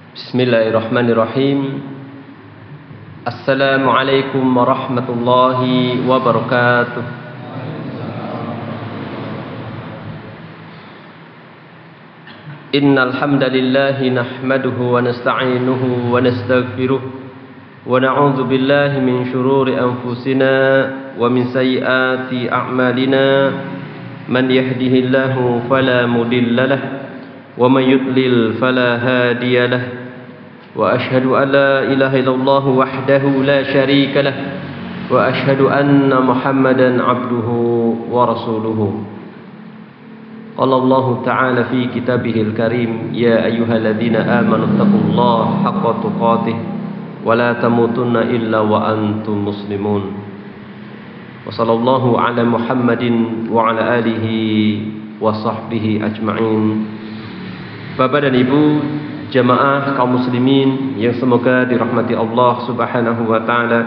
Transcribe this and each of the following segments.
Bismillahirrahmanirrahim. Assalamualaikum warahmatullahi wabarakatuh. Innal hamdalillahi nahmaduhu wa nasta'inuhu wa nastaghfiruh wa na'udzu billahi min shururi anfusina wa min sayyiati a'malina. Man yahdihillahu fala mudilla lahu wa man yudlil fala hadiya lahu. Wa ashhadu an la ilaha illallah wahdahu la syarika lah wa ashhadu anna Muhammadan abduhu wa rasuluhu. Qala Allah ta'ala fi kitabihil karim, ya ayyuhalladzina amanu taqullaha haqqa tuqatih wa la tamutunna illa wa antum muslimun. Wa sallallahu ala Muhammadin wa ala alihi wa sahbihi ajma'in. Bapak dan Ibu jamaah kaum muslimin yang semoga dirahmati Allah Subhanahu wa taala,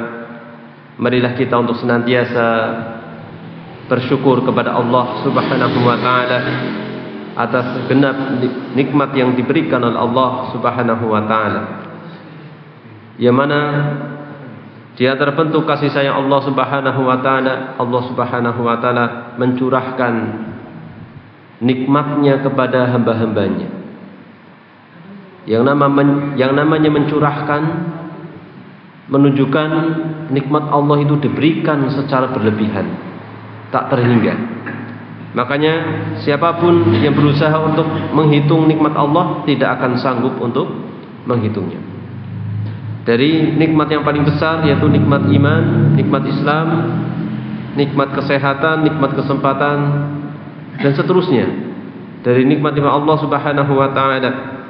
marilah kita untuk senantiasa bersyukur kepada Allah Subhanahu wa taala atas segenap nikmat yang diberikan oleh Allah Subhanahu wa taala. Yang mana di antara bentuk kasih sayang Allah Subhanahu wa taala, Allah Subhanahu wa taala mencurahkan nikmatnya kepada hamba-hambanya. Yang namanya mencurahkan menunjukkan nikmat Allah itu diberikan secara berlebihan, tak terhingga. Makanya siapapun yang berusaha untuk menghitung nikmat Allah tidak akan sanggup untuk menghitungnya. Dari nikmat yang paling besar yaitu nikmat iman, nikmat Islam, nikmat kesehatan, nikmat kesempatan, dan seterusnya. Dari nikmat-nikmat Allah Subhanahu wa taala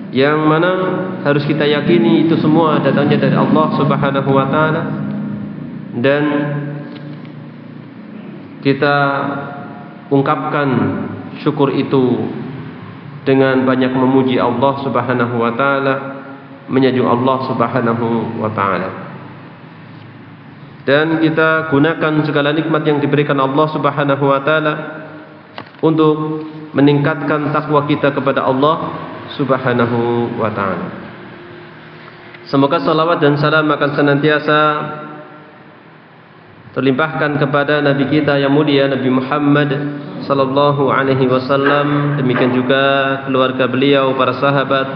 yang mana harus kita yakini itu semua datangnya dari Allah Subhanahu wa taala, dan kita ungkapkan syukur itu dengan banyak memuji Allah Subhanahu wa taala, menyanjung Allah Subhanahu wa taala, dan kita gunakan segala nikmat yang diberikan Allah Subhanahu wa taala untuk meningkatkan takwa kita kepada Allah Subhanahu wa ta'ala. Semoga salawat dan salam akan senantiasa terlimpahkan kepada Nabi kita yang mulia, Nabi Muhammad sallallahu alaihi wasallam, demikian juga keluarga beliau, para sahabat,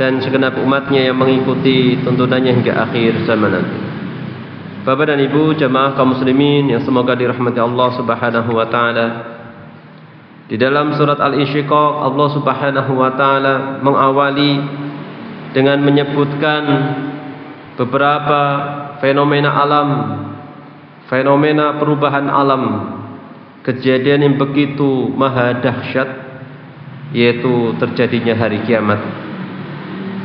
dan segenap umatnya yang mengikuti tuntunannya hingga akhir zaman nanti. Bapak dan Ibu jamaah kaum muslimin yang semoga dirahmati Allah Subhanahu wa ta'ala, di dalam surat Al-Insyiqaq Allah Subhanahu wa taala mengawali dengan menyebutkan beberapa fenomena alam, fenomena perubahan alam, kejadian yang begitu maha dahsyat, yaitu terjadinya hari kiamat.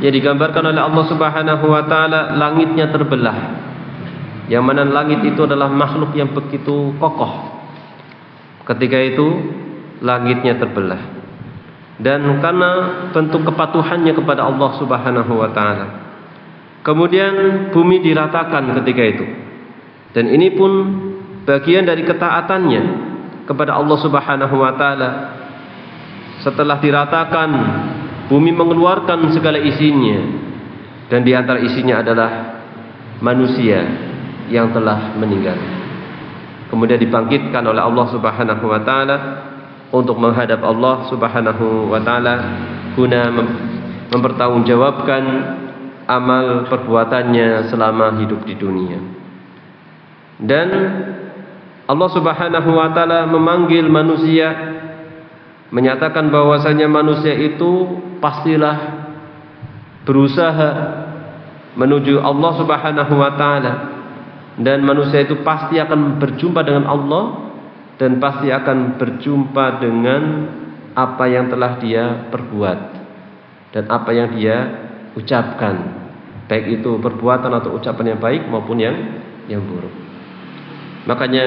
Yang digambarkan oleh Allah Subhanahu wa taala, langitnya terbelah. Yang mana langit itu adalah makhluk yang begitu kokoh. Ketika itu langitnya terbelah, dan karena bentuk kepatuhannya kepada Allah Subhanahu wa taala, kemudian bumi diratakan ketika itu, dan ini pun bagian dari ketaatannya kepada Allah Subhanahu wa taala. Setelah diratakan, bumi mengeluarkan segala isinya, dan di antara isinya adalah manusia yang telah meninggal, kemudian dibangkitkan oleh Allah Subhanahu wa taala untuk menghadap Allah Subhanahu wa taala guna mempertanggungjawabkan amal perbuatannya selama hidup di dunia. Dan Allah Subhanahu wa taala memanggil manusia, menyatakan bahwasanya manusia itu pastilah berusaha menuju Allah Subhanahu wa taala, dan manusia itu pasti akan berjumpa dengan Allah, dan pasti akan berjumpa dengan apa yang telah dia perbuat dan apa yang dia ucapkan, baik itu perbuatan atau ucapan yang baik maupun yang buruk. Makanya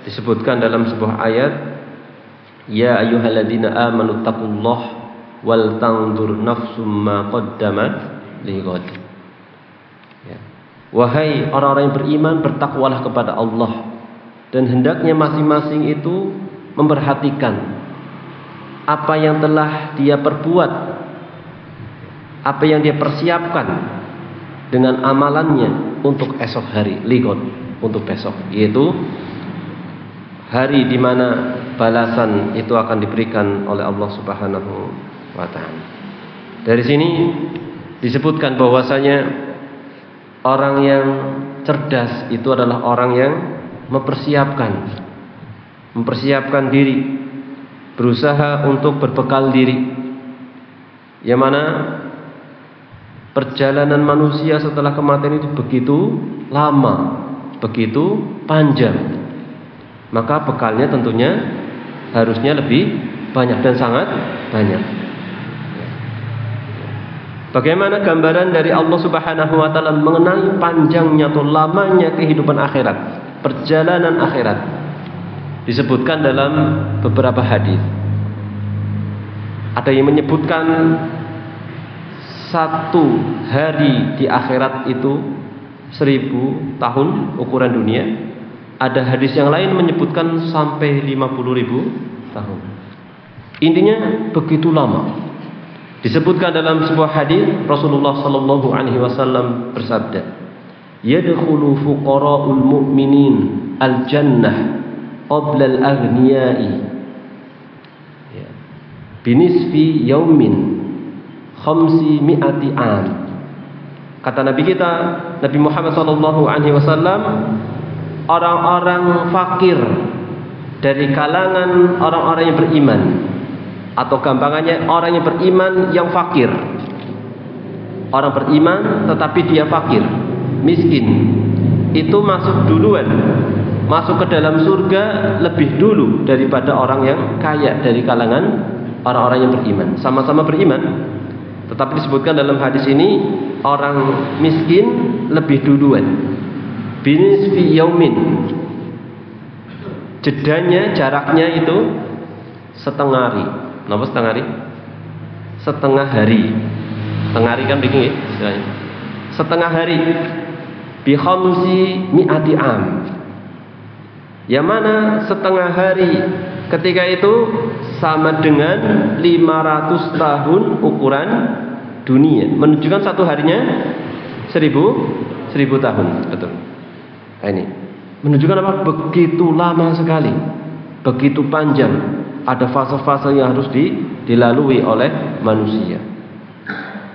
disebutkan dalam sebuah ayat, ya ayyuhalladzina amanu taqullaha wal tanzur nafsum ma qaddamat lighad. Ya. Wahai orang-orang yang beriman, bertakwalah kepada Allah, dan hendaknya masing-masing itu memperhatikan apa yang telah dia perbuat apa yang dia persiapkan dengan amalannya untuk esok hari, ligot, untuk besok, yaitu hari di mana balasan itu akan diberikan oleh Allah Subhanahu wa taala. Dari sini disebutkan bahwasanya orang yang cerdas itu adalah orang yang mempersiapkan diri, berusaha untuk berbekal diri. Yang mana perjalanan manusia setelah kematian itu begitu lama, begitu panjang. Maka bekalnya tentunya harusnya lebih banyak dan sangat banyak. Bagaimana gambaran dari Allah Subhanahu wa taala mengenai panjangnya atau lamanya kehidupan akhirat, perjalanan akhirat, disebutkan dalam beberapa hadis. Ada yang menyebutkan satu hari di akhirat itu 1000 tahun ukuran dunia. Ada hadis yang lain menyebutkan sampai 50.000 tahun. Intinya begitu lama. Disebutkan dalam sebuah hadis Rasulullah sallallahu alaihi wasallam bersabda, "Yadkhulu fuqara'ul mu'minin al-jannah qabla al-aghniyai binisfi yaumin 500 am." Kata Nabi kita, Nabi Muhammad sallallahu alaihi wasallam, orang-orang fakir dari kalangan orang-orang yang beriman, atau gampangannya orang yang beriman yang fakir. Orang beriman tetapi dia fakir, miskin, itu masuk duluan, masuk ke dalam surga lebih dulu daripada orang yang kaya dari kalangan orang-orang yang beriman. Sama-sama beriman, tetapi disebutkan dalam hadis ini orang miskin lebih duluan. Binisfi yaumin, jedanya, jaraknya itu setengah hari. Kenapa setengah hari? Setengah hari. Setengah hari kan bikin istilahnya. Setengah hari. Bi khamsi mi'ati am. Yang mana setengah hari ketika itu sama dengan 500 tahun ukuran dunia. Menunjukkan satu harinya 1000 tahun. Betul. Nah, ini menunjukkan apa? Begitu lama sekali, begitu panjang. Ada fase-fase yang harus dilalui oleh manusia.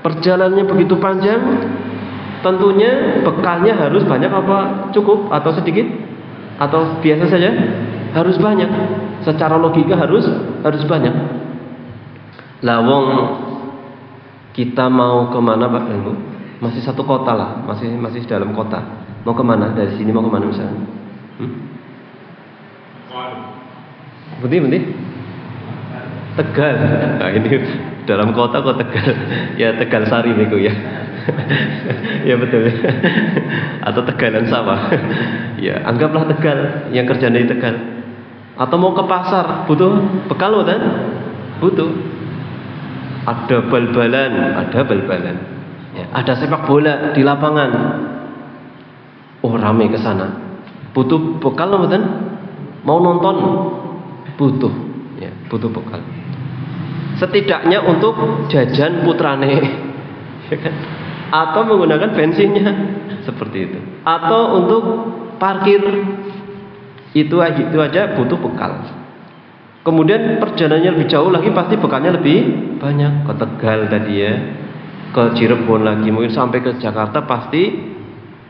Perjalanannya begitu panjang, tentunya bekalnya harus banyak apa cukup atau sedikit atau biasa saja? Harus banyak. Secara logika harus banyak. Lah wong kita mau kemana Pak Ganggu? Masih satu kota lah, masih dalam kota. Mau kemana? Dari sini mau kemana misalnya? Bunti? Tegal. Nah, ini dalam kota kok Tegal. Ya Tegal Sari niku ya. Ya betul. Atau Tegalan sawah. Ya, anggaplah Tegal, yang kerja di Tegal. Atau mau ke pasar, butuh bekal kan? Butuh. Ada bal-balan. Ya, ada sepak bola di lapangan. Oh, ramai ke sana. Butuh bekal kan? Mau nonton? Butuh. Ya, butuh bekal. Setidaknya untuk jajan putrane, ya kan? Atau menggunakan bensinnya, seperti itu. Atau untuk parkir, itu aja butuh bekal. Kemudian perjalanannya lebih jauh lagi, pasti bekalnya lebih banyak. Ke Tegal tadi ya, ke Cirebon lagi, mungkin sampai ke Jakarta pasti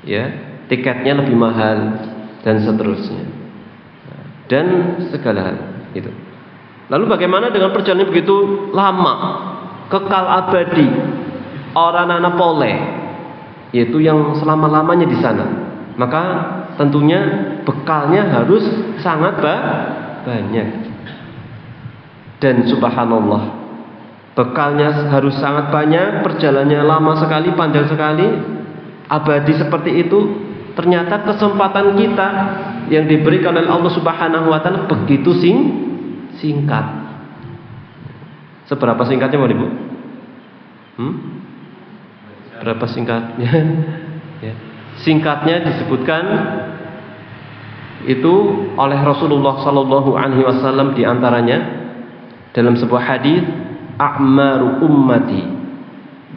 ya tiketnya lebih mahal dan seterusnya. Dan segala hal itu. Lalu bagaimana dengan perjalanan begitu lama, kekal abadi, orang anak pole, yaitu yang selama-lamanya di sana. Maka tentunya bekalnya harus sangat banyak. Dan subhanallah, bekalnya harus sangat banyak, perjalanannya lama sekali, panjang sekali, abadi seperti itu. Ternyata kesempatan kita yang diberikan oleh Allah Subhanahu wa taala begitu singkat. Seberapa singkatnya mau Ibu? Berapa singkatnya? Ya. Singkatnya disebutkan itu oleh Rasulullah sallallahu alaihi wasallam, di antaranya dalam sebuah hadis, a'maru ummati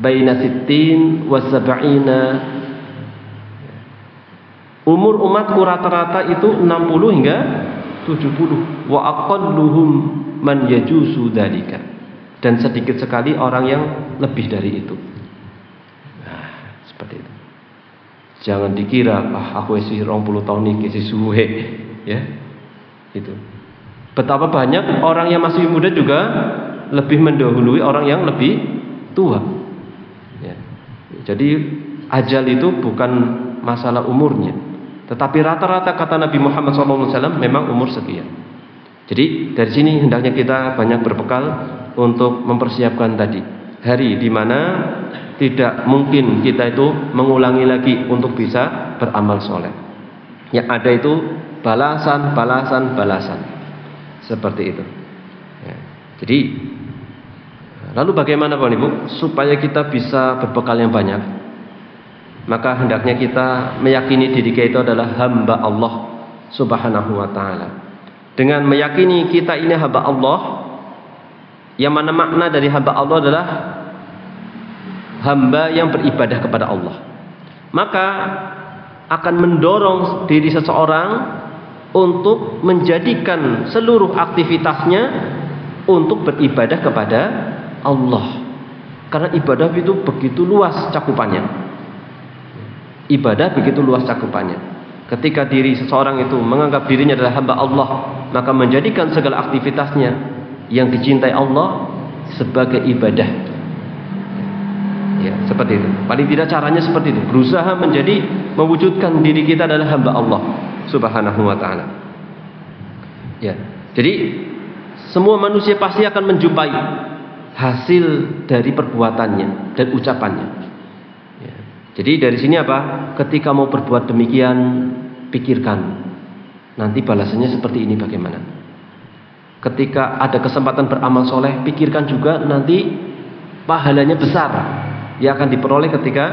baina sittin wa sab'ina. Umur umatku rata-rata itu 60 hingga 70. Wa aqalluhum man yajuzu dzalika. Dan sedikit sekali orang yang lebih dari itu. Nah, seperti itu. Jangan dikira aku isi 20 tahun iki isi suwe, ya. Itu. Betapa banyak orang yang masih muda juga lebih mendahului orang yang lebih tua. Ya. Jadi ajal itu bukan masalah umurnya, tetapi rata-rata kata Nabi Muhammad SAW memang umur sekian. Jadi dari sini hendaknya kita banyak berbekal untuk mempersiapkan tadi hari di mana tidak mungkin kita itu mengulangi lagi untuk bisa beramal soleh. Yang ada itu balasan. Seperti itu. Ya. Jadi lalu bagaimana Bapak Ibu supaya kita bisa berbekal yang banyak? Maka hendaknya kita meyakini diri kita itu adalah hamba Allah Subhanahu wa taala. Dengan meyakini kita ini hamba Allah, yang mana makna dari hamba Allah adalah hamba yang beribadah kepada Allah, maka akan mendorong diri seseorang untuk menjadikan seluruh aktivitasnya untuk beribadah kepada Allah. Karena ibadah itu begitu luas cakupannya. Ibadah begitu luas cakupannya. Ketika diri seseorang itu menganggap dirinya adalah hamba Allah, maka menjadikan segala aktivitasnya yang dicintai Allah sebagai ibadah. Ya, seperti itu. Paling tidak caranya seperti itu. Berusaha mewujudkan diri kita adalah hamba Allah Subhanahu wa taala. Ya. Jadi semua manusia pasti akan menjumpai hasil dari perbuatannya dan ucapannya. Ya. Jadi dari sini apa? Ketika mau berbuat demikian, pikirkan nanti balasannya seperti ini bagaimana. Ketika ada kesempatan beramal soleh, pikirkan juga nanti pahalanya besar yang akan diperoleh ketika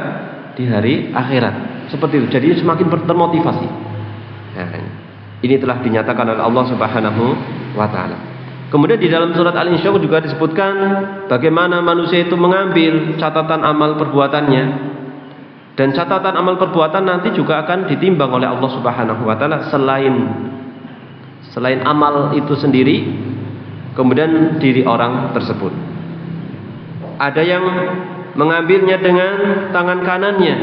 di hari akhirat. Seperti itu. Jadi semakin termotivasi. Nah, ini telah dinyatakan oleh Allah Subhanahu wa taala. Kemudian di dalam surat Al-Insyirah juga disebutkan bagaimana manusia itu mengambil catatan amal perbuatannya. Dan catatan amal perbuatan nanti juga akan ditimbang oleh Allah Subhanahu wa taala selain amal itu sendiri, kemudian diri orang tersebut. Ada yang mengambilnya dengan tangan kanannya,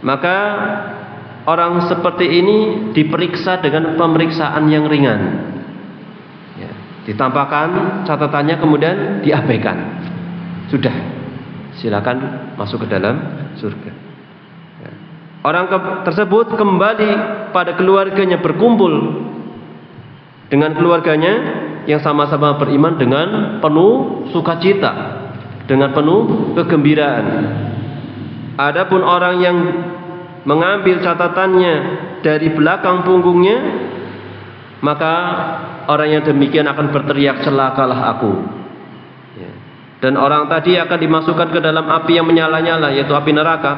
maka orang seperti ini diperiksa dengan pemeriksaan yang ringan. Ya, ditampakkan catatannya kemudian diabaikan. Sudah, silakan masuk ke dalam surga. Ya. Orang tersebut kembali pada keluarganya, berkumpul dengan keluarganya yang sama-sama beriman dengan penuh sukacita, dengan penuh kegembiraan. Adapun orang yang mengambil catatannya dari belakang punggungnya, maka orang yang demikian akan berteriak, celakalah aku. Ya. Dan orang tadi akan dimasukkan ke dalam api yang menyala-nyala, yaitu api neraka.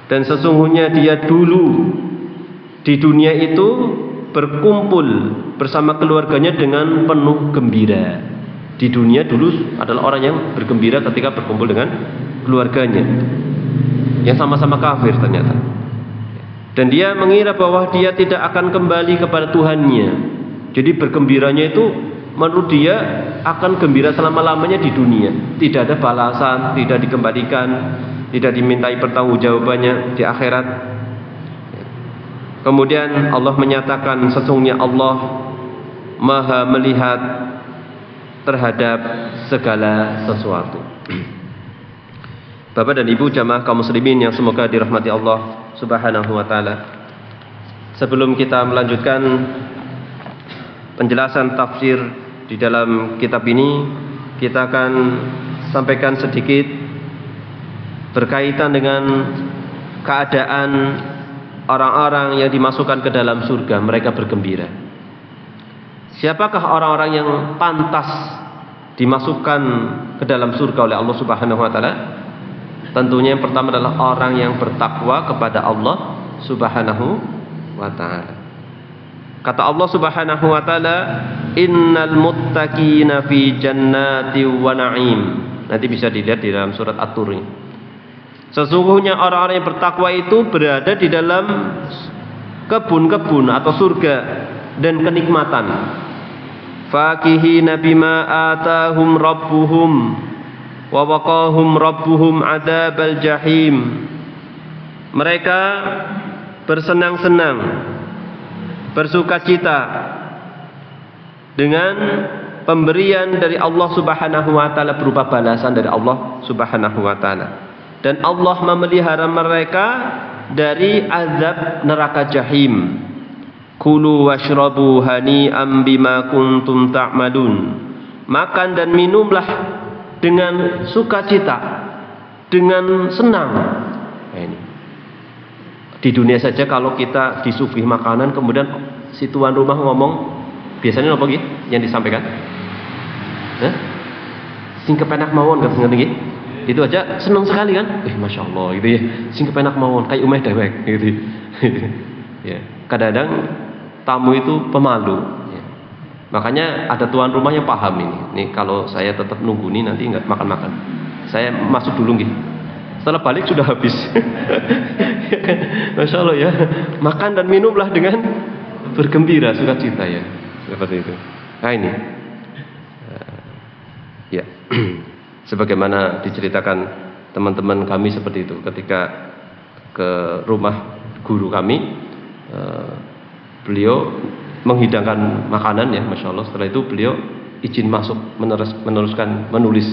Dan sesungguhnya dia dulu di dunia itu berkumpul bersama keluarganya dengan penuh gembira. Di dunia dulu adalah orang yang bergembira ketika berkumpul dengan keluarganya yang sama-sama kafir ternyata. Dan dia mengira bahwa dia tidak akan kembali kepada Tuhannya. Jadi bergembiranya itu menurut dia akan gembira selama-lamanya di dunia. Tidak ada balasan, tidak dikembalikan, tidak dimintai pertanggungjawabannya di akhirat. Kemudian Allah menyatakan sesungguhnya Allah Maha melihat terhadap segala sesuatu. Bapak dan Ibu jamaah kaum muslimin yang semoga dirahmati Allah Subhanahu wa taala. Sebelum kita melanjutkan penjelasan tafsir di dalam kitab ini, kita akan sampaikan sedikit berkaitan dengan keadaan orang-orang yang dimasukkan ke dalam surga, mereka bergembira. Siapakah orang-orang yang pantas dimasukkan ke dalam surga oleh Allah Subhanahu wa taala? Tentunya yang pertama adalah orang yang bertakwa kepada Allah Subhanahu wa taala. Kata Allah Subhanahu wa taala, "Innal muttaqina fi jannati wa na'im." Nanti bisa dilihat di dalam surat At-Tur. Sesungguhnya orang-orang yang bertakwa itu berada di dalam kebun-kebun atau surga dan kenikmatan. Fakihina bima atahum rabbuhum wa waqahum rabbuhum adzabal jahim. Mereka bersenang-senang, bersukacita dengan pemberian dari Allah Subhanahu wa taala berupa balasan dari Allah Subhanahu wa taala. Dan Allah memelihara mereka dari azab neraka jahim. Kulu washrabu hani'am bima kuntum ta'malun. Makan dan minumlah dengan sukacita, dengan senang. Nah, ini. Di dunia saja kalau kita disuguhi makanan kemudian si tuan rumah ngomong, biasanya apa gitu yang disampaikan? Sing kepenak mawon gak ngerti gitu? Itu aja senang sekali kan? Masya Allah gitu ya. Sing kepenak mawon kayak umeh dewek gitu. Ya. Kadang-kadang tamu itu pemalu. Ya. Makanya ada tuan rumah yang paham ini. Nih kalau saya tetap nunggu nih nanti nggak makan-makan. Saya masuk dulu gitu. Setelah balik sudah habis. Masya Allah ya. Makan dan minumlah dengan bergembira, sukacita ya. Seperti itu. Nah ini. Ya. Sebagaimana diceritakan teman-teman kami seperti itu ketika ke rumah guru kami, beliau menghidangkan makanan ya, Masya Allah. Setelah itu beliau izin masuk meneruskan menulis.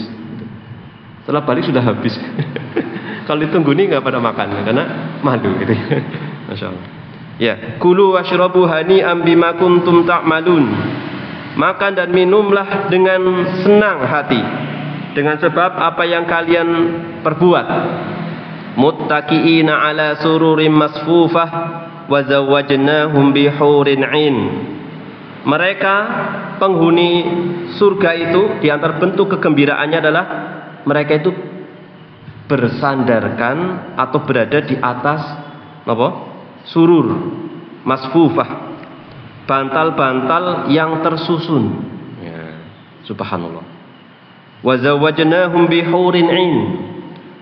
Setelah balik sudah habis. Kalau ditunggu nih nggak pada makan karena malu gitu. Masya Allah. Ya, kulu washrabu hani'am bima kuntum ta'malun. Makan dan minumlah dengan senang hati dengan sebab apa yang kalian perbuat. Muttaqiina ala sururim masfufah wa zawwajnahum bihurin 'ain. Mereka penghuni surga itu di antara bentuk kegembiraannya adalah mereka itu bersandarkan atau berada di atas apa? Surur masfufah. Bantal-bantal yang tersusun. Ya, subhanallah. Wa zawwajnahum bihurin 'ain.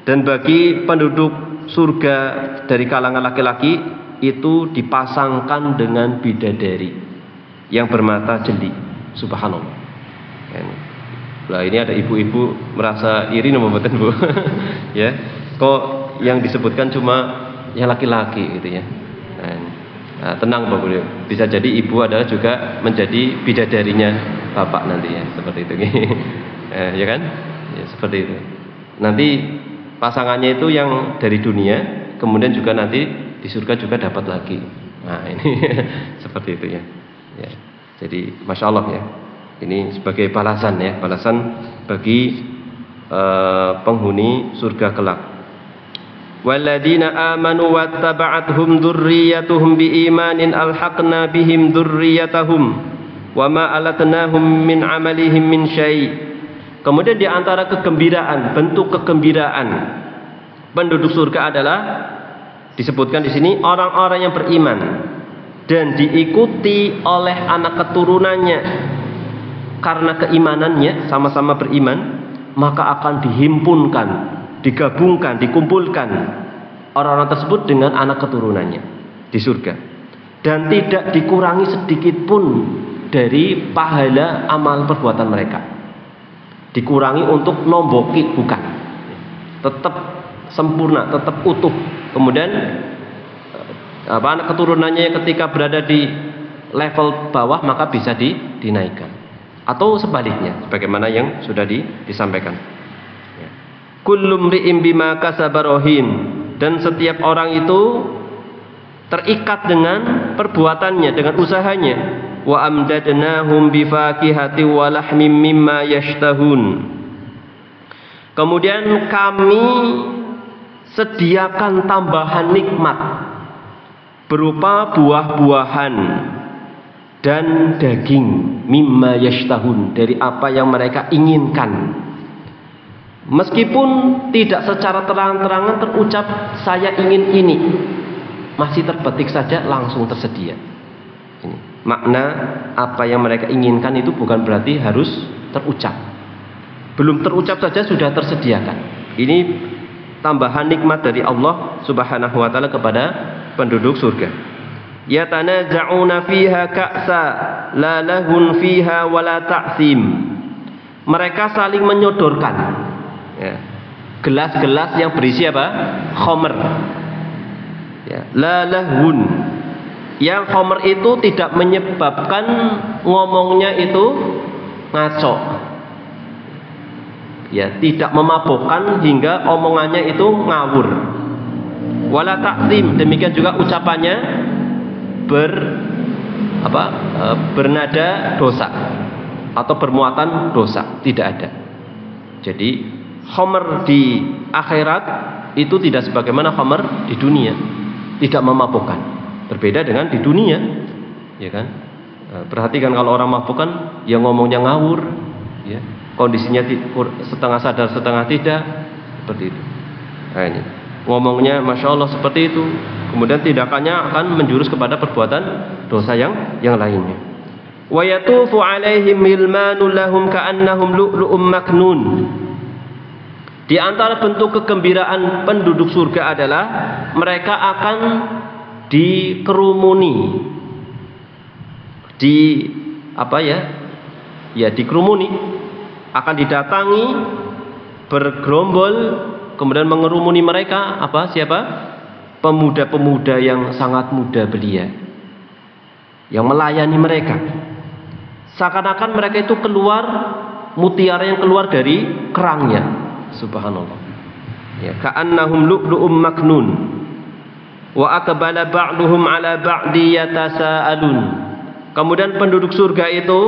Dan bagi penduduk surga dari kalangan laki-laki itu dipasangkan dengan bidadari yang bermata jeli. Subhanallah. Nah, ini ada ibu-ibu merasa iri nomor mboten Bu. Ya. Kok yang disebutkan cuma yang laki-laki gitu ya. Nah, tenang Bapak Ibu. Bisa jadi ibu adalah juga menjadi bidadarinya bapak nanti ya, seperti itu. Ya kan? Ya, seperti itu. Nanti pasangannya itu yang dari dunia, kemudian juga nanti di surga juga dapat lagi. Nah, ini seperti itu ya. Ya. Jadi Masya Allah ya. Ini sebagai balasan ya, balasan bagi penghuni surga kelak. Walladzina amanu wattaba'athum dzurriyyatuhum biimanin alhaqna bihim dzurriyyatahum wama alatnahum min amalihim min syai'. Kemudian di antara kegembiraan, bentuk kegembiraan penduduk surga adalah disebutkan di sini orang-orang yang beriman dan diikuti oleh anak keturunannya karena keimanannya sama-sama beriman, maka akan dihimpunkan, digabungkan, dikumpulkan orang-orang tersebut dengan anak keturunannya di surga dan tidak dikurangi sedikit pun dari pahala amal perbuatan mereka. Dikurangi untuk nomboki bukan, tetap sempurna, tetap utuh. Kemudian anak keturunannya ketika berada di level bawah maka bisa dinaikkan atau sebaliknya sebagaimana yang sudah disampaikan. Kullum ri'im bima kasaba rahin, dan setiap orang itu terikat dengan perbuatannya, dengan usahanya. Wa amdadnahum bifakihati wa lahmim mimma yashtahun. Kemudian kami sediakan tambahan nikmat berupa buah-buahan dan daging mimma yashtahun, dari apa yang mereka inginkan. Meskipun tidak secara terang-terangan terucap saya ingin ini, masih terbetik saja langsung tersedia. Makna apa yang mereka inginkan itu bukan berarti harus terucap. belum terucap saja sudah tersediakan. Ini tambahan nikmat dari Allah Subhanahu wa taala kepada penduduk surga. Yatanaza'una fiha ka'sa la lahun fiha wala ta'sim. Mereka saling menyodorkan, ya, gelas-gelas yang berisi apa? Khamr. Ya, la lahun. Yang khamr itu tidak menyebabkan ngomongnya itu ngaco. Ya, tidak memabukkan hingga omongannya itu ngawur. Wala ta'zim, demikian juga ucapannya bernada dosa atau bermuatan dosa, tidak ada. Jadi khamr di akhirat itu tidak sebagaimana khamr di dunia, tidak memabukkan. Berbeda dengan di dunia, ya kan? Perhatikan kalau orang mabuk kan, ya ngomongnya ngawur, ya, kondisinya setengah sadar setengah tidak, seperti itu. Nah, ini ngomongnya masya Allah seperti itu, kemudian tindakannya akan menjurus kepada perbuatan dosa yang lainnya. Wa yatufu alaihim milmanun lahum ka'annahum lu'lu'um maknun. Di antara bentuk kegembiraan penduduk surga adalah mereka akan dikerumuni, dikerumuni, akan didatangi bergerombol, kemudian mengerumuni mereka siapa? Pemuda-pemuda yang sangat muda belia, yang melayani mereka. Seakan-akan mereka itu keluar, mutiara yang keluar dari kerangnya. Subhanallah. Ya, ka'annahum lu'lu'um maknun. Wa aqbala ba'duhum 'ala ba'di yatasaalun. Kemudian penduduk surga itu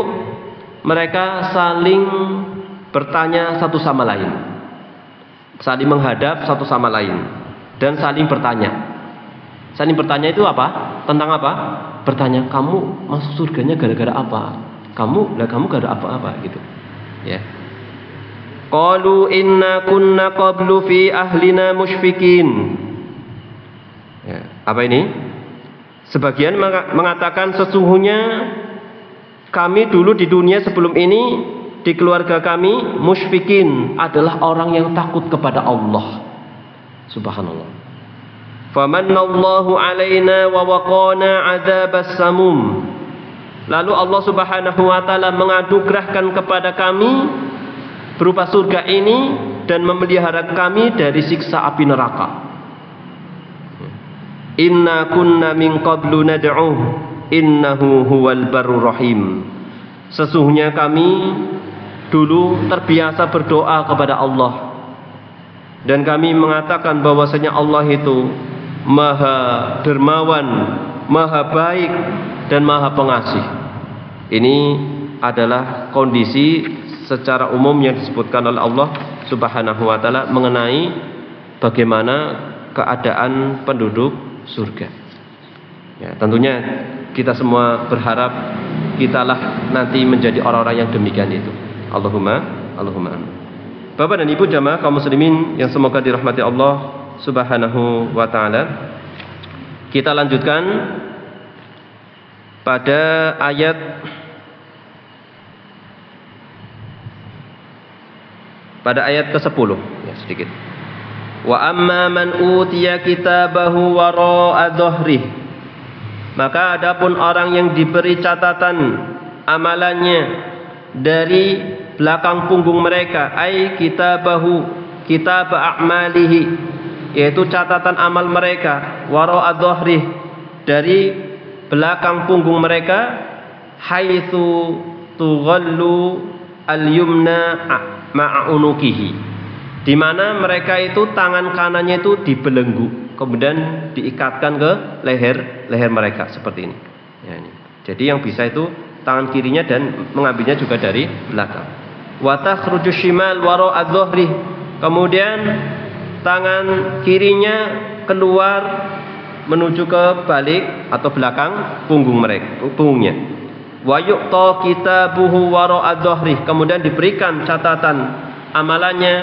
mereka saling bertanya satu sama lain. Saling menghadap satu sama lain dan saling bertanya. Saling bertanya itu apa? Tentang apa? Bertanya, kamu masuk surganya gara-gara apa? Kamu gara-gara apa-apa gitu. Ya. Qalu inna kunna qablu fi ahlina musyfikin. Ya, apa ini? Sebagian mengatakan sesungguhnya kami dulu di dunia sebelum ini di keluarga kami musyfikin, adalah orang yang takut kepada Allah. Subhanallah. Famanallahu alaina wa waqana adzabas samum. Lalu Allah Subhanahu wa taala menganugerahkan kepada kami berupa surga ini dan memelihara kami dari siksa api neraka. Inna kunna min qablu nad'uh innahu huwal barur rahim. Sesungguhnya kami dulu terbiasa berdoa kepada Allah dan kami mengatakan bahwasanya Allah itu Maha dermawan, Maha baik dan Maha pengasih. Ini adalah kondisi secara umum yang disebutkan oleh Allah Subhanahu wa taala mengenai bagaimana keadaan penduduk surga. Ya, tentunya kita semua berharap kitalah nanti menjadi orang-orang yang demikian itu. Allahumma amin. Bapak dan Ibu jamaah kaum muslimin yang semoga dirahmati Allah Subhanahu wa taala. Kita lanjutkan pada ayat ke-10 ya, sedikit. Wa amma man utiya kitabahu wara'a dhahrih. Maka adapun orang yang diberi catatan amalannya dari belakang punggung mereka, ai kitabahu, kitab a'malihi, yaitu catatan amal mereka, wara'a dhahrih, dari belakang punggung mereka, haitsu tughallu al-yumna ma'unukihi, di mana mereka itu tangan kanannya itu dibelenggu, kemudian diikatkan ke leher mereka seperti ini. Ya, ini. Jadi yang bisa itu tangan kirinya dan mengambilnya juga dari belakang. Wa takhruju shimal wara'a dhahri, kemudian tangan kirinya keluar menuju ke balik atau belakang punggungnya. Wa yu'ta kitabuhu wara'a dhahri, kemudian diberikan catatan amalannya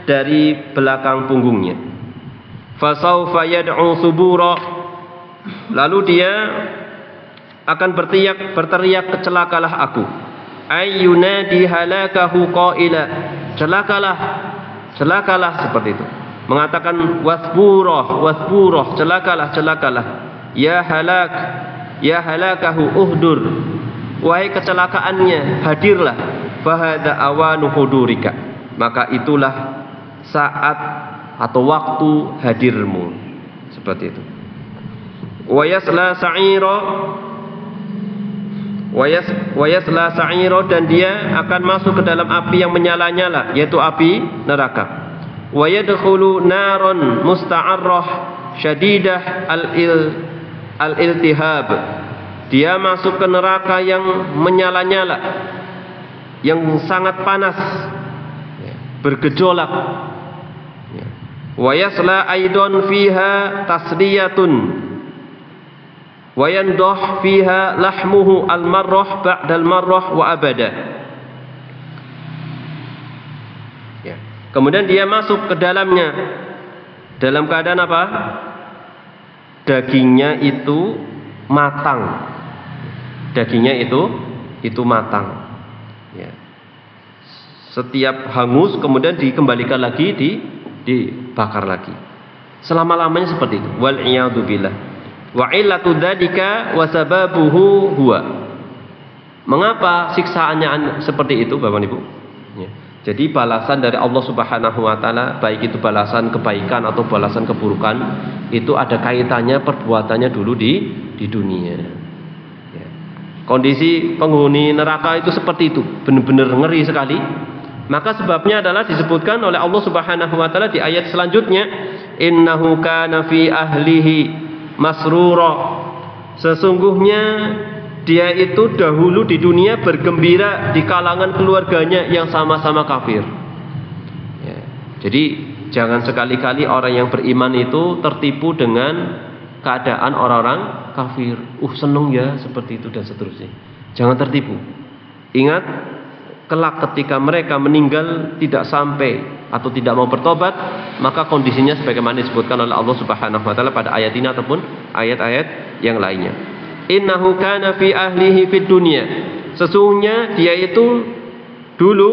dari belakang punggungnya. Fasaufa yad'u subura, lalu dia akan berteriak, kecelakalah aku. Ayyunadi halakahu qaila, celakalah, celakalah, seperti itu. Mengatakan wasburoh, celakalah, celakalah. Ya halak, ya halakahu uhdur, wahai kecelakaannya, hadirlah. Fahada awanu hudurika, maka itulah saat atau waktu hadirmu, seperti itu. Wayasla sa'iro, dan dia akan masuk ke dalam api yang menyala-nyala, yaitu api neraka. Wa yadkhulu naron musta'arrah syadidah al-iltihab, dia masuk ke neraka yang menyala-nyala, yang sangat panas, bergejolak. Wa yasla aidon fiha tasliyatun wa yandah fiha lahmuhu al-marrah ba'dal marrah wa abada. Kemudian dia masuk ke dalamnya dalam keadaan apa? Dagingnya itu matang. Dagingnya itu matang. Ya. Setiap hangus kemudian dikembalikan lagi, dibakar lagi. Selama-lamanya seperti itu. Wal iyadu billah. Wa illatu dzalika wa sababuhu huwa. Mengapa siksaannya seperti itu, Bapak Ibu? Ya. Jadi balasan dari Allah Subhanahu wa taala, baik itu balasan kebaikan atau balasan keburukan, itu ada kaitannya perbuatannya dulu di dunia. Ya. Kondisi penghuni neraka itu seperti itu, benar-benar ngeri sekali. Maka sebabnya adalah disebutkan oleh Allah Subhanahu wa taala di ayat selanjutnya, innahu kana fi ahlihi masrura. Sesungguhnya dia itu dahulu di dunia bergembira di kalangan keluarganya yang sama-sama kafir. Ya. Jadi jangan sekali-kali orang yang beriman itu tertipu dengan keadaan orang-orang kafir. Seneng ya seperti itu dan seterusnya. Jangan tertipu. Ingat, kelak ketika mereka meninggal tidak sampai atau tidak mau bertobat, maka kondisinya sebagaimana disebutkan oleh Allah Subhanahu wa taala pada ayat ini ataupun ayat-ayat yang lainnya. Innahu kana fi ahlihi fid dunya, sesungguhnya dia itu dulu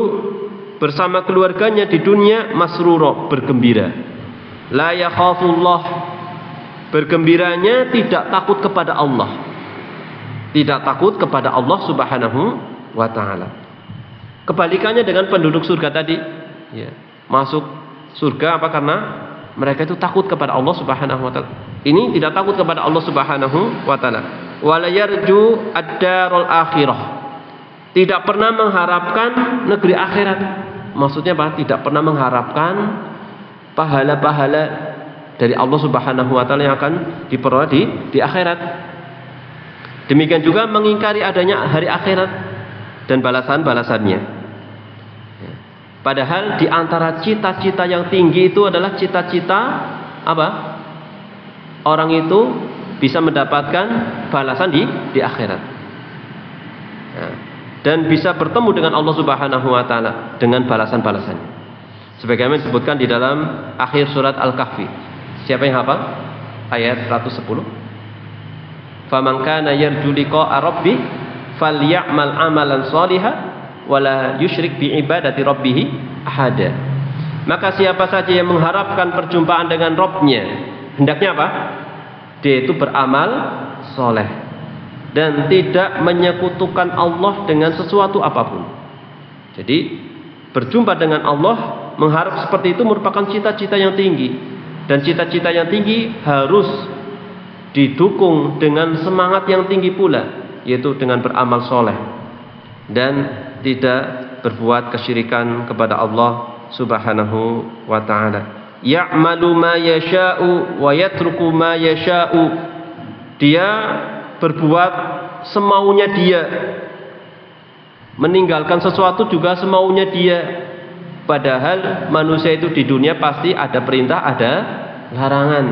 bersama keluarganya di dunia masrura, bergembira. La yakhafullah, bergembiranya tidak takut kepada Allah, tidak takut kepada Allah Subhanahu wa taala. Kebalikannya dengan penduduk surga tadi, ya, masuk surga apa? Karena mereka itu takut kepada Allah Subhanahu wa taala. Ini tidak takut kepada Allah Subhanahu wa taala. Wala yarju ad-darul akhirah, tidak pernah mengharapkan negeri akhirat. Maksudnya apa? Tidak pernah mengharapkan pahala-pahala dari Allah Subhanahu wa taala yang akan diperoleh di akhirat. Demikian juga mengingkari adanya hari akhirat dan balasan-balasannya. Padahal di antara cita-cita yang tinggi itu adalah cita-cita apa? Orang itu bisa mendapatkan balasan di akhirat. Ya. Dan bisa bertemu dengan Allah Subhanahu wa taala dengan balasan-balasannya. Sebagaimana disebutkan di dalam akhir surat Al-Kahfi. Siapa yang hafal? Ayat 110. Faman kana yarju liqa'a rabbih falyamal amalan shalihan wala yusyrik bi ibadati rabbih ahada. Maka siapa saja yang mengharapkan perjumpaan dengan Rabb-nya, hendaknya apa? Dia itu beramal soleh dan tidak menyekutukan Allah dengan sesuatu apapun. Jadi berjumpa dengan Allah, mengharap seperti itu merupakan cita-cita yang tinggi. Dan cita-cita yang tinggi harus didukung dengan semangat yang tinggi pula, yaitu dengan beramal soleh dan tidak berbuat kesyirikan kepada Allah Subhanahu wa ta'ala. Ya'malu ma yasha'u wa yatruku ma yasha'u, dia berbuat semaunya dia, meninggalkan sesuatu juga semaunya dia. Padahal manusia itu di dunia pasti ada perintah, ada larangan.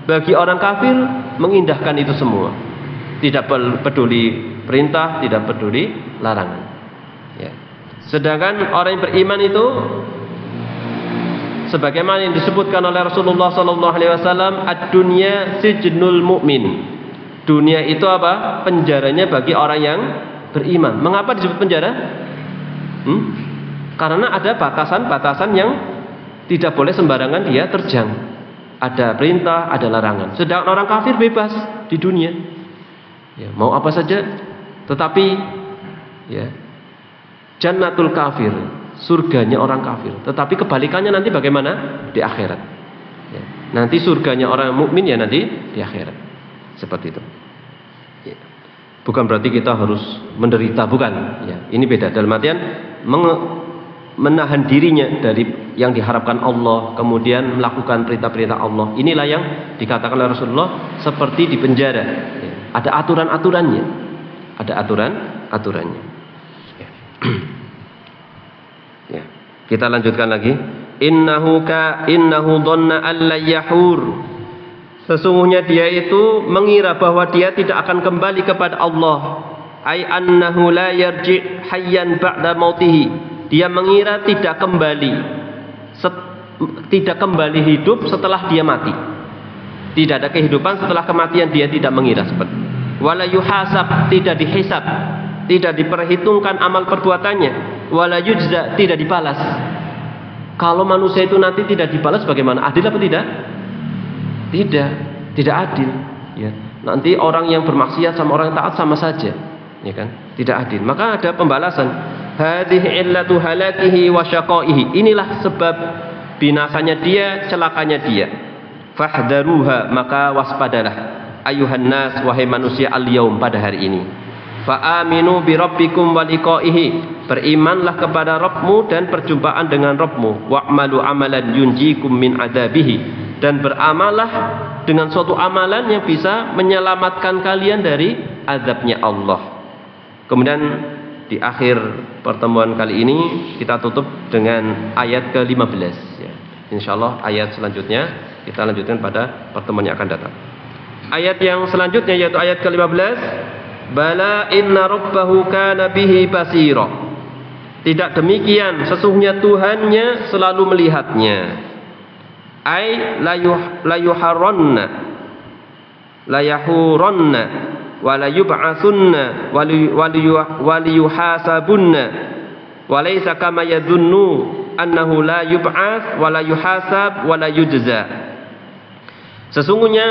Bagi orang kafir mengindahkan itu semua, tidak peduli perintah, tidak peduli larangan, ya. Sedangkan orang yang beriman itu sebagaimana yang disebutkan oleh Rasulullah sallallahu alaihi wasallam, ad-dunya sijnul mu'min. Dunia itu apa? Penjaranya bagi orang yang beriman. Mengapa disebut penjara? Karena ada batasan-batasan yang tidak boleh sembarangan dia terjang. Ada perintah, ada larangan. Sedangkan orang kafir bebas di dunia. Ya, mau apa saja. Tetapi ya, jannatul kafir, surganya orang kafir. Tetapi kebalikannya nanti bagaimana? Di akhirat. Ya, nanti surganya orang mukmin ya nanti di akhirat. Seperti itu. Ya. Bukan berarti kita harus menderita, bukan. Ya, ini beda. Dalam artian menahan dirinya dari yang diharapkan Allah, kemudian melakukan perintah-perintah Allah. Inilah yang dikatakan oleh Rasulullah seperti di penjara. Ya. Ada aturan-aturannya. Ada aturan-aturannya. Ya. Ya. Kita lanjutkan lagi. Innahu dhanna alla yahur. Sesungguhnya dia itu mengira bahwa dia tidak akan kembali kepada Allah. Ai annahu la yarji' hayyan ba'da mautihi. Dia mengira tidak kembali hidup setelah dia mati. Tidak ada kehidupan setelah kematian, dia tidak mengira seperti. Wala yuhasab, tidak dihisab, tidak diperhitungkan amal perbuatannya. Wala yujza, tidak dibalas. Kalau manusia itu nanti tidak dibalas bagaimana? Adil apa tidak? Tidak adil. Ya. Nanti orang yang bermaksiat sama orang yang taat sama saja, ya kan? Tidak adil. Maka ada pembalasan. Hadhihi illatu halakihi wa syaqaihi. Inilah sebab binasanya dia, celakanya dia. Fahdharuha, maka waspadalah ayuhan nas, wahai manusia, al-yaum, pada hari ini. Fa aminu bi rabbikum wa liqaihi. Berimanlah kepada Rabbmu dan perjumpaan dengan Rabbmu. Wa'malu amalan yunjikum min adabihi. Dan beramallah dengan suatu amalan yang bisa menyelamatkan kalian dari azabnya Allah. Kemudian di akhir pertemuan kali ini kita tutup dengan ayat ke-15 ya. Insyaallah ayat selanjutnya kita lanjutkan pada pertemuan yang akan datang. Ayat yang selanjutnya yaitu ayat ke-15, bala inna rabbahu kana bihi basira. Tidak demikian, sesungguhnya Tuhannya selalu melihatnya. Ai la yuharranna la yahurranna wala yub'atsunna waliyuhasabunna walaysa kama yadhunnu annahu la yub'ats wala yuhasab wala yujza. Sesungguhnya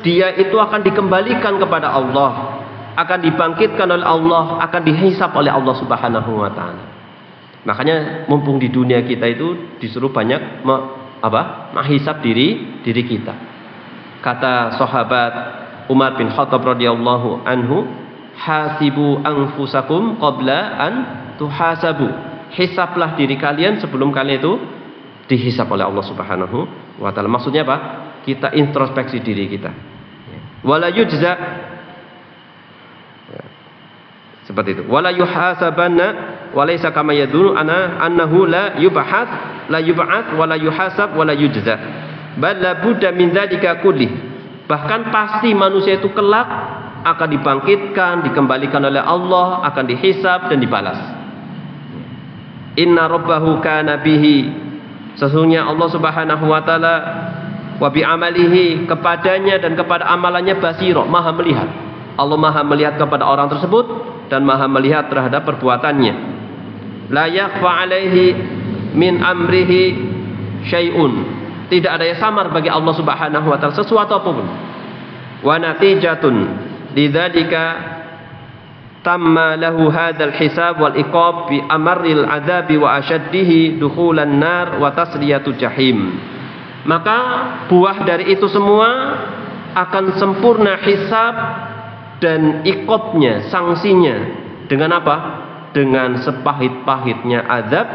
dia itu akan dikembalikan kepada Allah, akan dibangkitkan oleh Allah, akan dihisab oleh Allah Subhanahu wa taala. Makanya mumpung di dunia kita itu disuruh banyak menghisab diri kita. Kata sahabat Umar bin Khattab radhiyallahu anhu, hasibu anfusakum qabla an tuhasabu. Hisablah diri kalian sebelum kalian itu dihisab oleh Allah Subhanahu wa taala. Maksudnya apa? Kita introspeksi diri kita. Wala yujza, seperti itu. Wala yuhasabanna walaysa kama yadunu annahu la yub'ats wala yuhasab wala yujza. Bal la budda min dzalika kullih. Bahkan pasti manusia itu kelak akan dibangkitkan, dikembalikan oleh Allah, akan dihisab dan dibalas. Inna rabbahu kana bihi. Sesungguhnya Allah Subhanahu wa taala wa bi amalihi, kepadanya dan kepada amalannya basira, maha melihat. Allah maha melihat kepada orang tersebut dan maha melihat terhadap perbuatannya. La yakhfa alaihi min amrihi syai'un. Tidak ada yang samar bagi Allah Subhanahu wa taala sesuatu apapun. Wa natijatun lidzalika tamma lahu hadzal hisab wal iqab bi amarril adzabi wa ashaddihi dukhulan nar wa tasliyatu jahim. Maka buah dari itu semua akan sempurna hisab dan iqabnya, sanksinya dengan apa? Dengan sepahit-pahitnya azab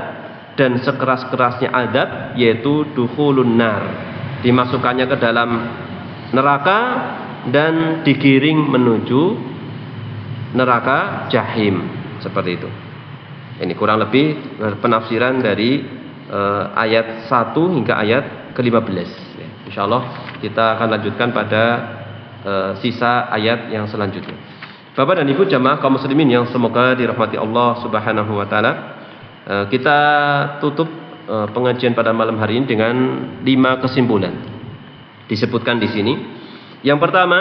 dan sekeras-kerasnya azab, yaitu dukhulun nar, dimasukkannya ke dalam neraka dan digiring menuju neraka jahim, seperti itu. Ini kurang lebih penafsiran dari ayat 1 hingga ayat ke-15 ya. Insyaallah kita akan lanjutkan pada sisa ayat yang selanjutnya. Bapak dan Ibu jamaah kaum muslimin yang semoga dirahmati Allah Subhanahu wa taala. Kita tutup pengajian pada malam hari ini dengan 5 kesimpulan. Disebutkan di sini. Yang pertama,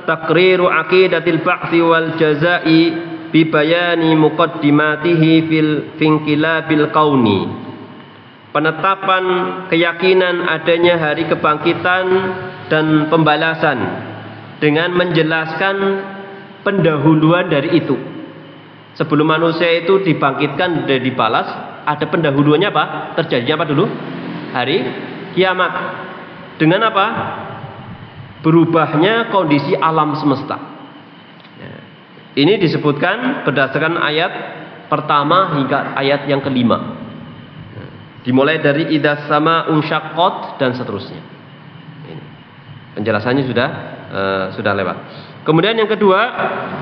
taqriru aqidatil ba'tsi wal jazaa'i bibayani muqaddimatihi fil finqilabil qauni. Penetapan keyakinan adanya hari kebangkitan dan pembalasan dengan menjelaskan pendahuluan dari itu. Sebelum manusia itu dibangkitkan dan dibalas, ada pendahuluannya apa? Terjadinya apa dulu? Hari kiamat. Dengan apa? Berubahnya kondisi alam semesta. Ini disebutkan berdasarkan ayat pertama hingga ayat yang kelima. Dimulai dari idas sama unsyaqqat dan seterusnya. Ini. Penjelasannya sudah lewat. Kemudian yang kedua,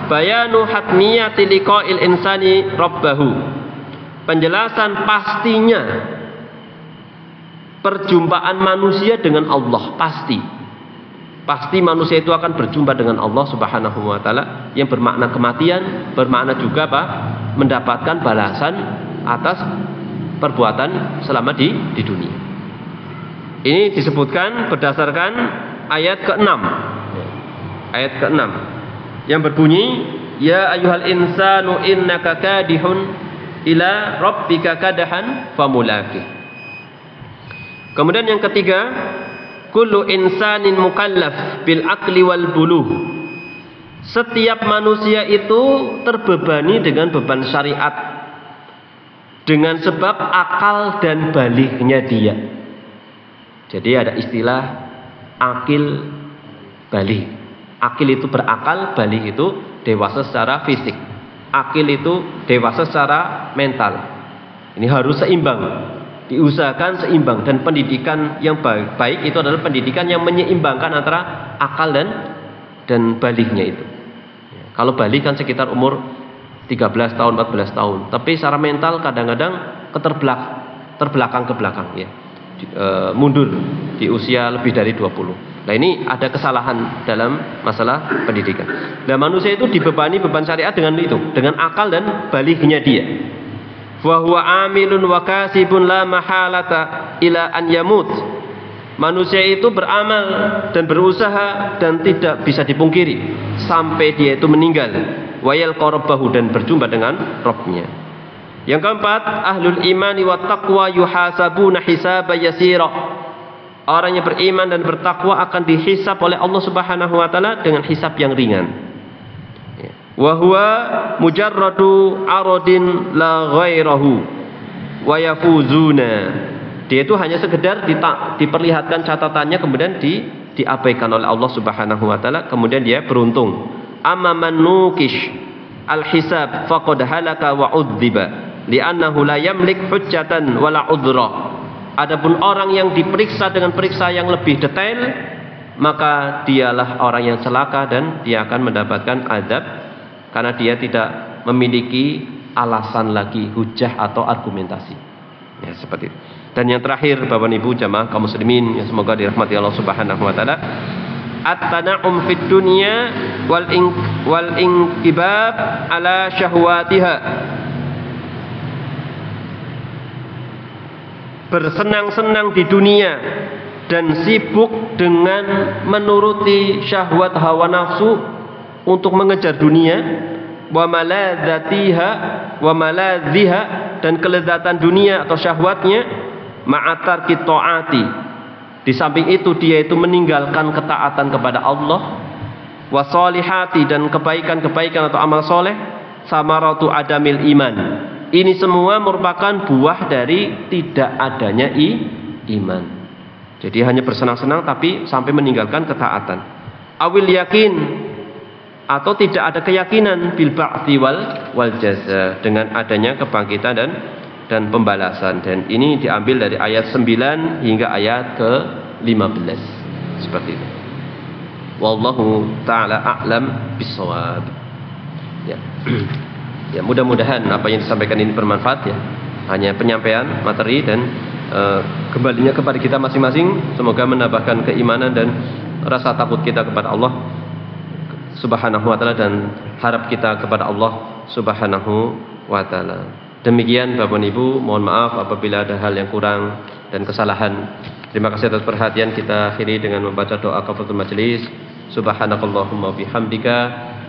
bayanu hatmiyati liqa'il insani rabbahu. Penjelasan pastinya perjumpaan manusia dengan Allah, pasti. Pasti manusia itu akan berjumpa dengan Allah Subhanahu wa taala, yang bermakna kematian, bermakna juga apa? Mendapatkan balasan atas perbuatan selama di dunia. Ini disebutkan berdasarkan ayat ke-6. Ayat ke-6 yang berbunyi, ya ayyuhal insanu innaka kadihun ila rabbika kadahan famulaqih. Kemudian yang ketiga, kullu insanin mukallaf bil aqli wal buluh. Setiap manusia itu terbebani dengan beban syariat dengan sebab akal dan balighnya dia. Jadi ada istilah akil baligh. Akil itu berakal, baligh itu dewasa secara fisik. Akil itu dewasa secara mental. Ini harus seimbang. Diusahakan seimbang, dan pendidikan yang baik itu adalah pendidikan yang menyeimbangkan antara akal dan balighnya itu. Kalau baligh kan sekitar umur 13 tahun, 14 tahun. Tapi secara mental kadang-kadang terbelakang ke belakang ya. Mundur di usia lebih dari 20. Nah, ini ada kesalahan dalam masalah pendidikan. Nah, manusia itu dibebani beban syariat dengan itu, dengan akal dan balighnya dia. Wa huwa amilun wa kasibun la mahalata ila an yamut. Manusia itu beramal dan berusaha dan tidak bisa dipungkiri sampai dia itu meninggal. Wayal qarabahu, dan berjumpa dengan Rabbnya. Yang keempat, ahlul imani wa taqwa yuhasabuna hisaba yasira. Orang yang beriman dan bertakwa akan dihisab oleh Allah Subhanahu wa taala dengan hisab yang ringan. Wa huwa mujarradu aradin la ghairahu wa yafuzuna. Dia itu hanya sekedar diperlihatkan catatannya, kemudian diabaikan oleh Allah Subhanahu wa taala, kemudian dia beruntung. Amma man nukish al-hisab faqad halaka wa udziba li'annahu la yamlik hujjatan wala udhra. Adapun orang yang diperiksa dengan periksa yang lebih detail, maka dialah orang yang celaka dan dia akan mendapatkan azab karena dia tidak memiliki alasan lagi, hujjah atau argumentasi. Ya, seperti itu. Dan yang terakhir, Bapak Ibu jamaah kaum muslimin yang semoga dirahmati Allah Subhanahu wa taala, at-tana'um fid dunya wal inqibab ala syahwatiha. Bersenang-senang di dunia dan sibuk dengan menuruti syahwat hawa nafsu untuk mengejar dunia, wa maladzatiha wa maladhiha, dan kelezatan dunia atau syahwatnya, ma'atar qitaati. Di samping itu dia itu meninggalkan ketaatan kepada Allah, wasolihati, dan kebaikan-kebaikan atau amal soleh, samaratu adamil iman. Ini semua merupakan buah dari tidak adanya iman. Jadi hanya bersenang-senang tapi sampai meninggalkan ketaatan. Awil yakin, atau tidak ada keyakinan bil ba'thi wal jaza, dengan adanya kebangkitan dan pembalasan. Dan ini diambil dari ayat 9 hingga ayat ke-15 seperti itu. Wallahu ta'ala a'lam bissawab. Ya. Ya, mudah-mudahan apa yang disampaikan ini bermanfaat ya. Hanya penyampaian materi dan kembalinya kepada kita masing-masing. Semoga menambahkan keimanan dan rasa takut kita kepada Allah Subhanahu wa taala dan harap kita kepada Allah Subhanahu wa taala. Demikian Bapak Ibu, mohon maaf apabila ada hal yang kurang dan kesalahan. Terima kasih atas perhatian. Kita akhiri dengan membaca doa kafaratul majelis. Subhanakallahumma bihamdika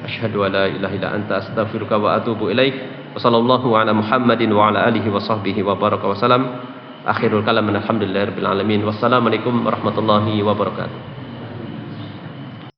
asyhadu an la ilaha illa anta astaghfiruka wa atubu ilaik. Wa sallallahu ala Muhammadin wa ala alihi wa sahbihi wa baraka wa salam. Akhirul kalam alhamdulillahirabbil alamin. Wassalamualaikum warahmatullahi wabarakatuh.